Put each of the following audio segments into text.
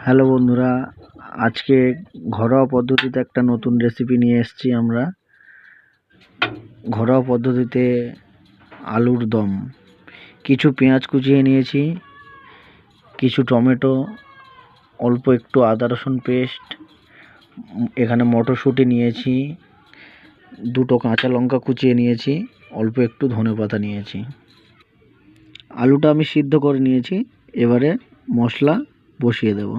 Hello বন্ধুরা, আজকে ঘরোয়া পদ্ধতিতে একটা নতুন রেসিপি নিয়ে এসেছি। আমরা ঘরোয়া পদ্ধতিতে আলুর দম। কিছু পেঁয়াজ কুচিয়ে নিয়েছি, কিছু টমেটো, অল্প একটু আদা রসুন পেস্ট, এখানে মটরশুঁটি নিয়েছি, দুটো কাঁচা লঙ্কা কুচিয়ে নিয়েছি, অল্প একটু ধনেপাতা নিয়েছি। আলুটা আমি সিদ্ধ করে নিয়েছি। এবারে মশলা বসিয়ে দেব।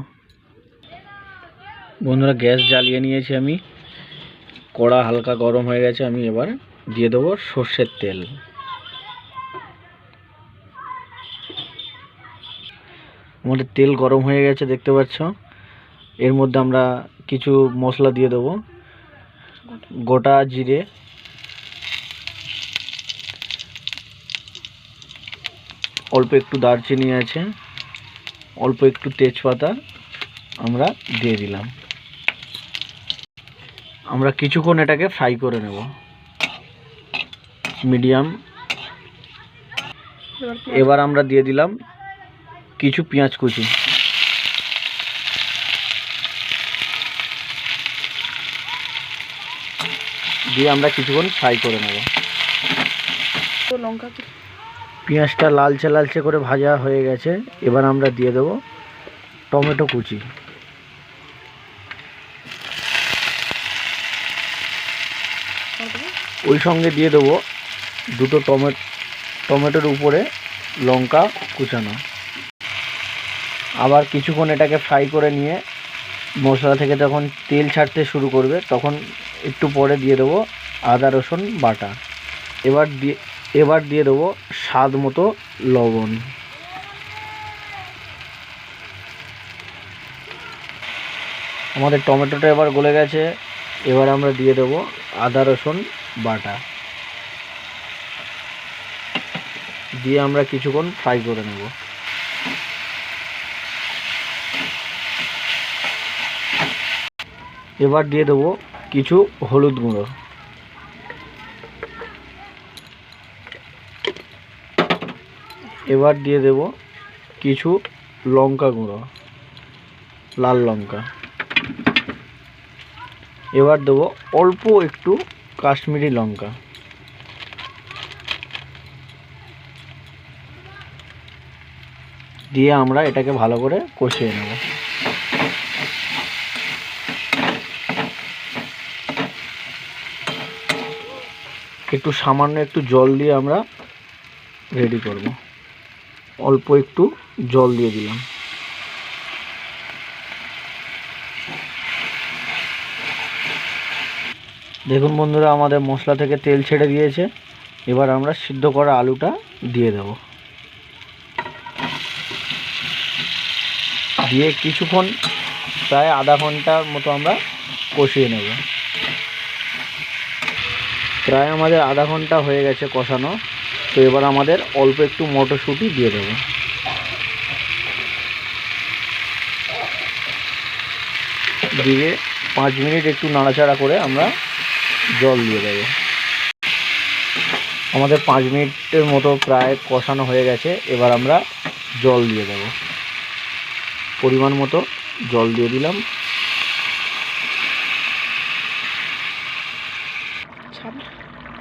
বন্ধুরা, গ্যাস জ্বালিয়ে নিয়েছি আমি। কড়া হালকা গরম হয়ে গেছে। আমি এবার দিয়ে দেবো সর্ষের তেল। আমাদের তেল গরম হয়ে গেছে, দেখতে পাচ্ছ। এর মধ্যে আমরা কিছু মশলা দিয়ে দেবো। গোটা জিরে, অল্প একটু দারচিনি আছে, অল্প একটু তেজপাতা আমরা দিয়ে দিলাম। আমরা কিছুক্ষণ এটাকে ফ্রাই করে নেব মিডিয়াম। এবার আমরা দিয়ে দিলাম কিছু পেঁয়াজ কুচি। দিয়ে আমরা কিছুক্ষণ ফ্রাই করে নেব। পেঁয়াজটা লালচে লালচে করে ভাজা হয়ে গেছে। এবার আমরা দিয়ে দেব টমেটো কুচি। ওই সঙ্গে দিয়ে দেবো দুটো টমেটোর উপরে লঙ্কা কুচানো। আবার কিছুক্ষণ এটাকে ফ্রাই করে নিয়ে মশলা থেকে যখন তেল ছাড়তে শুরু করবে তখন একটু পরে দিয়ে দেবো আদা রসুন বাটা। এবার দিয়ে দেবো স্বাদ মতো লবণ। আমাদের টমেটোটা এবার গলে গেছে। এবার আমরা দিয়ে দেবো আদা রসুন বাটা। দিয়ে আমরা কিছুক্ষণ ফ্রাই করে নেব। এবার দিয়ে দেবো কিছু হলুদ গুঁড়ো। এবার দিয়ে দেব কিছু লঙ্কা গুঁড়ো, লাল লঙ্কা। এবার দেবো অল্প একটু কাশ্মীরি লঙ্কা। দিয়ে আমরা এটাকে ভালো করে কষিয়ে নেব। একটু সামান্য একটু জল দিয়ে আমরা রেডি করব। অল্প একটু জল দিয়ে দিলাম। দেখুন বন্ধুরা, আমাদের মশলা থেকে তেল ছেড়ে দিয়েছে। এবার আমরা সিদ্ধ করা আলুটা দিয়ে দেব। দিয়ে কিছুক্ষণ প্রায় আধা ঘন্টার মতো আমরা কষিয়ে নেব। প্রায় আমাদের আধা ঘন্টা হয়ে গেছে কষানো। তো এবার আমাদের অল্প একটু মটরশুঁটি দিয়ে দেব। দিয়ে 5 মিনিট একটু নাড়াচাড়া করে আমরা জল দিয়ে দেব। আমাদের 5 মিনিটের মতো প্রায় কষানো হয়ে গেছে। এবার আমরা জল দিয়ে দেব। পরিমাণ মতো জল দিয়ে দিলাম।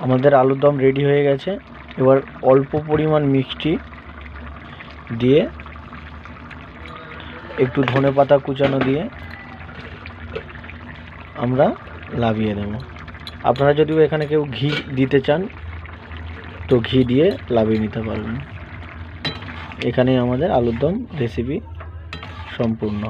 আমাদের আলুর দম রেডি হয়ে গেছে। এবার অল্প পরিমাণ মিষ্টি দিয়ে একটু ধনেপাতা কুচানো দিয়ে আমরা লাভিয়ে দেব। আপনারা যদিও এখানে কেউ ঘি দিতে চান তো ঘি দিয়ে লাভিয়ে নিতে পারবেন। এখানেই আমাদের আলুর দম রেসিপি সম্পূর্ণ।